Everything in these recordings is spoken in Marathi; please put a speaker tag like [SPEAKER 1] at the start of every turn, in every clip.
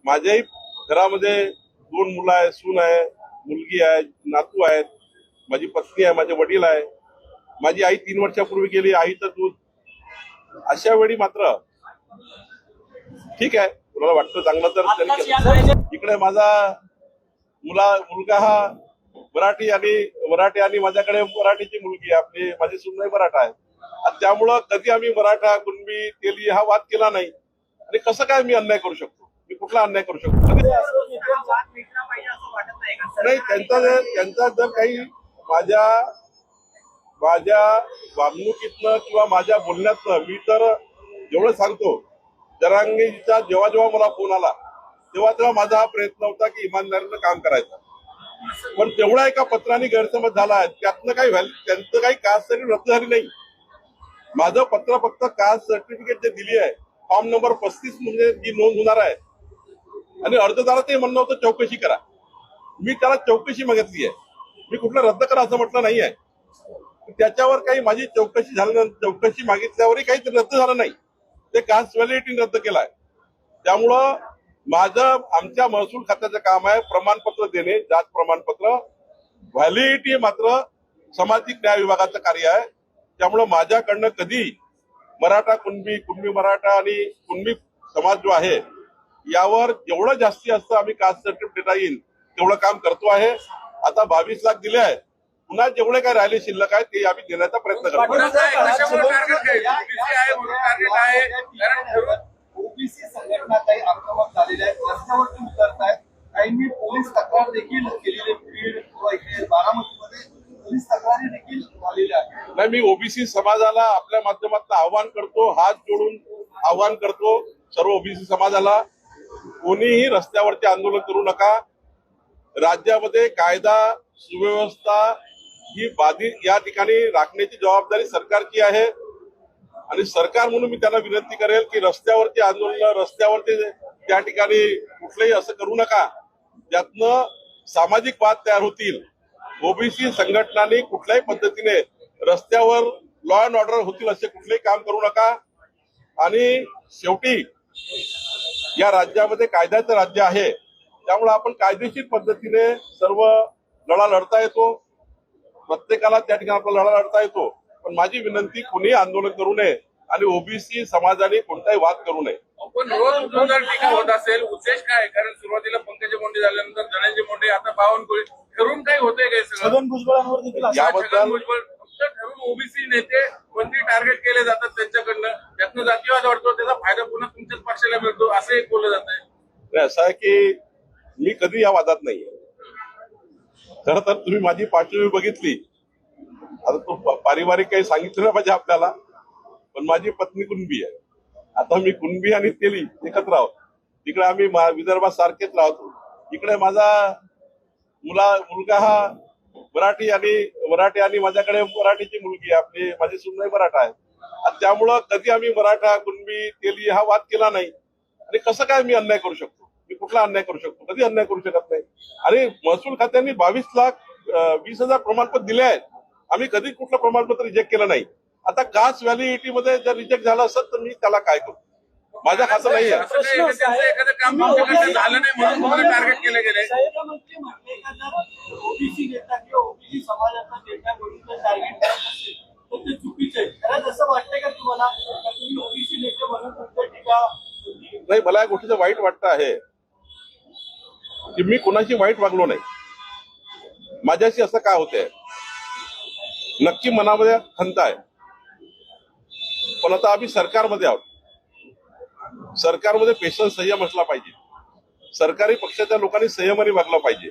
[SPEAKER 1] माझ्याही घरामध्ये 2 मुलं आहेत, सून आहे, मुलगी आहे, नातू आहेत, माझी पत्नी आहे, माझे वडील आहे, माझी आई 3 वर्षापूर्वी गेली, आईचं दूध. अशा वेळी मात्र ठीक आहे, तुला वाटतं चांगलं तर त्यांनी केलं. इकडे माझा मुलगा हा मराठी आणि माझ्याकडे मराठीची मुलगी आहे, आपली माझी सून नाही मराठा आहे. आणि त्यामुळं कधी आम्ही मराठा, कुणबी, तेली हा वाद केला नाही. आणि कसं काय मी अन्याय करू शकतो? मी कुठला अन्याय करू शकतो? नाही, त्यांचा जर काही माझ्या वागणुकीतनं किंवा माझ्या बोलण्यातनं मी तर जेवढं सांगतो, जरांगेचा जेव्हा मला फोन आला तेव्हा माझा हा प्रयत्न होता की इमानदारीनं काम करायचं. पण तेवढा एका पत्राने गैरसमज झाला आहे, त्यातनं काही त्यांचं काही कास्ट तरी रद्द झाली नाही. माझं पत्र फक्त कास्ट सर्टिफिकेट जे दिली आहे, फॉर्म नंबर 35 म्हणजे जी नोंद होणार आहे, आणि अर्जदाराचं म्हणणं होतं चौकशी करा. मी त्याला चौकशी मागितली आहे, मी कुठलं रद्द करा असं म्हटलं नाही आहे. त्याच्यावर काही माझी चौकशी मागितल्यावरही काही रद्द झालं नाही, ते कास्ट व्हॅलिडिटी रद्द केलाय. त्यामुळं आमच्या महसूल खात्याचं काम आहे प्रमाणपत्र देणे, जात प्रमाणपत्र. व्हॅलिडिटी मात्र सामाजिक न्याय विभागाचं कार्य आहे. त्यामुळं माझ्याकडनं कधी मराठा, कुणबी मराठा आणि कुणबी समाज जो आहे यावर जेवढं जास्ती असतं आम्ही कास्ट सर्टिफिकेट देता येईल तेवढं काम करतो आहे. आता 22 लाख दिले आहेत, पुन्हा जेवढे काय राहिले शिल्लक आहे ते आम्ही देण्याचा प्रयत्न करतो.
[SPEAKER 2] ओबीसी संघटना काही आक्रमक झालेल्या आहेत, रस्त्यावरती उतरत आहेत. काहींनी पोलीस तक्रार देखील केलेली, बीड किंवा इथे बारामतीमध्ये पोलीस तक्रारी देखील झालेल्या आहेत.
[SPEAKER 1] नाही, मी ओबीसी समाजाला आपल्या माध्यमातून आव्हान करतो, हात जोडून आव्हान करतो सर्व ओबीसी समाजाला, कोणीही रस्त्यावरती आंदोलन करू नका. राज्यामध्ये कायदा सुव्यवस्था ही बाधित या ठिकाणी राखण्याची जबाबदारी सरकारची आहे. आणि सरकार म्हणून मी त्यांना विनंती करेल की रस्त्यावरती आंदोलन, रस्त्यावरती त्या ठिकाणी कुठलंही असं करू नका, त्यातनं सामाजिक वाद तयार होतील. ओबीसी संघटनांनी कुठल्याही पद्धतीने रस्त्यावर लॉ अँड ऑर्डर होतील असे कुठलेही काम करू नका. आणि शेवटी या राज्यामध्ये कायद्याचं राज्य आहे, त्यामुळे आपण कायदेशीर पद्धतीने सर्व लढा लढता येतो. प्रत्येकाला त्या ठिकाणी आपला लढा लढता येतो. पण माझी विनंती, कोणी आंदोलन करू नये आणि ओबीसी समाजाने कोणताही वाद करू नये.
[SPEAKER 3] पण रोज जर टीका होत असेल, उद्देश काय? कारण सुरुवातीला पंकजा मुंडे झाल्यानंतर धनंजय मुंडे, आता बावनकुळे, ठरून काही होतंय काय सगळं?
[SPEAKER 2] छगन भुजबळांवर देखील
[SPEAKER 1] याबद्दल
[SPEAKER 3] फक्त ठरून ओबीसी नेते कोणती टार्गेट केले जातात त्यांच्याकडनं, त्यातनं जातीवाद वाढतो, त्याचा फायदा पुन्हा तुमच्याच पक्षाला मिळतो असं एक बोललं जात आहे.
[SPEAKER 1] असं आहे की मी कधी या वादात नाहीये. खरं तर तुम्ही माझी पार्श्वभूमी बघितली, आता तो पारिवारिक काही सांगितलं ना पाहिजे आपल्याला, पण माझी पत्नी कुणबी आहे. आता मी कुणबी आणि तेली एकत्र आहोत. तिकडे आम्ही विदर्भात सारखेच राहतो. इकडे माझा मुलगा हा मराठी आणि माझ्याकडे मराठीची मुलगी आहे, आपली माझी सून नाही मराठा आहे. आणि त्यामुळं कधी आम्ही मराठा, कुणबी, तेली हा वाद केला नाही. आणि कसं काय मी अन्याय करू शकतो? मी कुठला अन्याय करू शकतो? कधी अन्याय करू शकत नाही. आणि महसूल खात्याने 22,20,000 प्रमाणपत्र दिले आहेत. आम्ही कधी कुठलं प्रमाणपत्र रिजेक्ट केलं नाही. आता कास्ट व्हॅलिडिटी मध्ये जर रिजेक्ट झालं असत तर मी त्याला काय करू? माझ्या खातं नाही आहे.
[SPEAKER 3] एखादं काम तुमच्याकडनं झालं नाही म्हणून तुम्हाला टार्गेट केलं गेलंय.
[SPEAKER 2] ओबीसी नेता किंवा ओबीसी समाजाचा नेता म्हणून टार्गेट करत असेल तर ते चुकीचं आहे. खरंच असं वाटतंय का तुम्हाला? तुम्ही ओबीसी नेते म्हणून तुमच्या टीका
[SPEAKER 1] नाही, मला या गोष्टीचं वाईट वाटतं आहे की मी कोणाशी वाईट वागलो नाही. माझ्याशी असं काय होतंय नक्की मनामध्ये खंत आहे. पण आता आम्ही सरकारमध्ये आहोत. सरकारमध्ये पेशन्स, संयम असला पाहिजे. सरकारी पक्षाच्या लोकांनी संयमाने वागलं पाहिजे.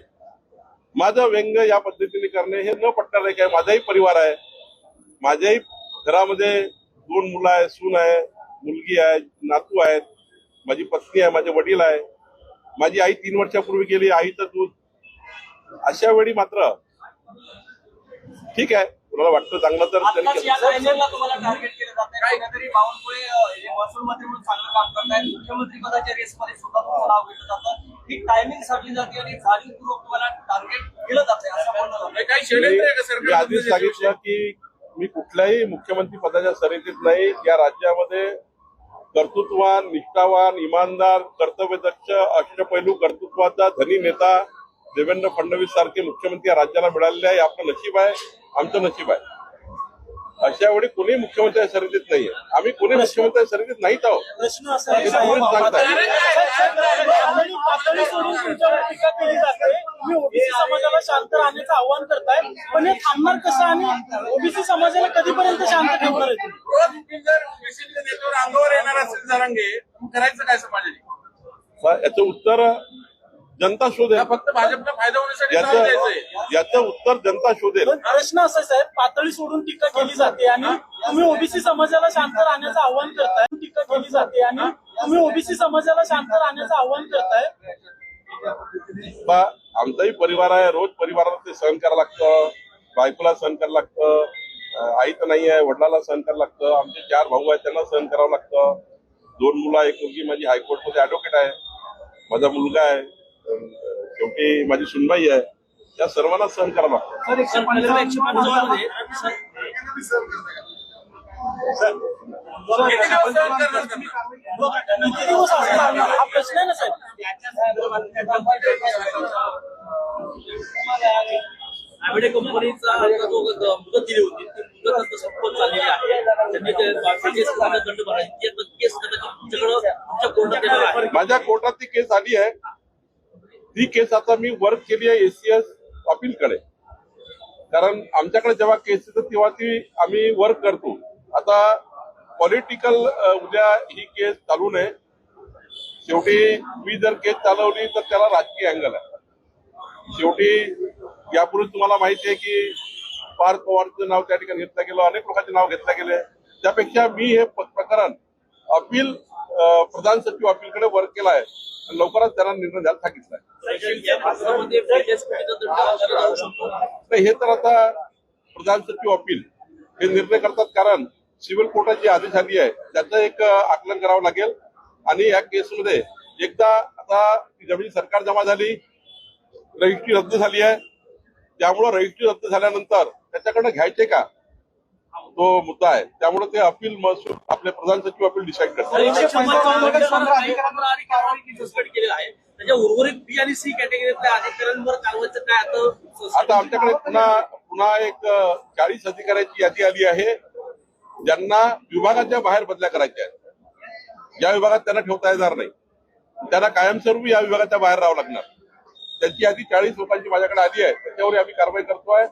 [SPEAKER 1] माझं व्यंग या पद्धतीने करणे हे न पटणार आहे. काय, माझाही परिवार आहे, माझ्याही घरामध्ये 2 मुलं आहेत, सून आहे, मुलगी आहे, नातू आहेत, माझी पत्नी आहे, माझे वडील आहे, माझी आई 3 वर्षापूर्वी गेली, आईचं दूध. अशा वेळी मात्र ठीक आहे, तुला वाटतं चांगलं तर त्यांनी
[SPEAKER 2] तुम्हाला टार्गेट केलं जात आहे. काहीतरी बावनकुळे महसूल मंत्री म्हणून चांगलं काम करतायत, मुख्यमंत्री पदाच्या रेसमध्ये सुद्धा तुम्हाला नाव घेतलं जातं. ही टायमिंग साधली जाते आणि जाणीवपूर्वक तुम्हाला टार्गेट केलं जाते असं बोललं जातं.
[SPEAKER 3] काही षडयंत्र आहे का
[SPEAKER 1] मी
[SPEAKER 3] सरकार?
[SPEAKER 1] आधीच सांगितलं की मी कुठल्याही मुख्यमंत्री पदाच्या शर्यतीत नाही. या राज्यामध्ये कर्तृत्ववान, निष्ठावान, इमानदार, कर्तव्यदक्ष, अष्टपैलू कर्तृत्वाचा धनी नेता देवेंद्र फडणवीस सारखे मुख्यमंत्री या राज्याला मिळालेले आहे. आपलं नशीब आहे, आमचं नशीब आहे. अशा वेळी कोणी मुख्यमंत्री शर्यतीत नाहीये. आम्ही कोणी मुख्यमंत्री शर्यतीत नाहीत आहोत.
[SPEAKER 4] प्रश्न असा आहे
[SPEAKER 1] हे कोणीच सांगताय.
[SPEAKER 4] पातळी सोडून तुमच्यावर टीका केली जाते. तुम्ही ओबीसी समाजाला शांत राहण्याचं आव्हान करताय, पण हे थांबणार कसं आणि ओबीसी समाजाला कधीपर्यंत शांत ठेवणार आहे तुम्ही?
[SPEAKER 3] रोज जर ओबीसी नेत्यावर अंगावर येणार असेल जरांगे, मग करायचं काय समाजाने?
[SPEAKER 1] याचं उत्तर जनता शोधेल.
[SPEAKER 3] का फक्त भाजपला फायदा होण्यासाठी त्रास द्यायचंय?
[SPEAKER 1] याचं उत्तर जनता शोधेल.
[SPEAKER 4] पण प्रश्न असा आहे साहेब, पातळी सोडून टीका केली जाते आणि तुम्ही ओबीसी समाजाला शांत राहण्याचं आव्हान करताय. टीका केली जाते आणि तुम्ही ओबीसी समाजाला शांत राहण्याचं आव्हान करताय.
[SPEAKER 1] आमचाही परिवार आहे. रोज परिवाराला ते सहन करावं लागतं. बायकोला सहन करावं लागतं. आई तर नाही आहे, वडिलाला सहन करावं लागतं. आमचे 4 भाऊ आहेत, त्यांना सहन करावं लागतं. 2 मुलं, एक मुलगी माझी हायकोर्टमध्ये ऍडव्होकेट आहे. माझा मुलगा आहे, शेवटी माझी सुनबाई आहे. त्या सर्वांना सहन करावं लागतं.
[SPEAKER 4] किती दिवस असं चालणार हा प्रश्न आहे ना साहेब.
[SPEAKER 5] आयबीडे कंपनीचा जो मुदत दिली होती ती मुदत आता संपत चाललेली आहे. त्यांनी दंड भरायची केस तुमच्याकडे तुमच्या कोर्टात येणार आहे.
[SPEAKER 1] माझ्या कोर्टात ती केस आली आहे. ती केस आता मी वर्क केली आहे एसीएस अपीलकडे. कारण आमच्याकडे जेव्हा केस येतात तेव्हा ती आम्ही वर्क करतो. आता पॉलिटिकल उद्या ही केस चालू नये. शेवटी मी जर केस चालवली तर त्याला राजकीय अँगल आहे. शेवटी यापूर्वी तुम्हाला माहिती आहे की पार्थ पवारचं नाव त्या ठिकाणी घेतलं गेलं, अनेक लोकांचे नाव घेतले गेले. त्यापेक्षा मी हे प्रकरण अपील प्रधान सचिव अपीलकडे वर्क केला आहे आणि लवकरच त्यांना निर्णय द्यायला सांगितलाय. नाही, हे तर आता प्रधान सचिव अपील हे निर्णय करतात. कारण सिव्हिल कोर्टाची आदेश आली आहे, त्याचं एक आकलन करावं लागेल. आणि या केसमध्ये एकदा आता जमीन सरकार जमा झाली, रजिस्ट्री रद्द झाली आहे. त्यामुळं रजिस्ट्री रद्द झाल्यानंतर त्याच्याकडनं घ्यायचे का तो मुद्दा आहे. त्यामुळे ते अपील महसूल आपले प्रधान सचिव अपील डिसाईड करतात.
[SPEAKER 5] केलेलं आहे त्याच्या उर्वरित बी आणि सी कॅटेगरीतल्या अधिकाऱ्यांवर कारवाईचं काय
[SPEAKER 1] आता आमच्याकडे पुन्हा एक 40 अधिकाऱ्यांची यादी आली आहे ज्यांना विभागाच्या बाहेर बदल्या करायच्या आहेत. ज्या विभागात त्यांना ठेवता येणार नाही त्यांना कायमस्वरूपी या विभागाच्या बाहेर राहावं लागणार. त्यांची यादी 40 लोकांची माझ्याकडे आली आहे. त्याच्यावर आम्ही कारवाई करतोय.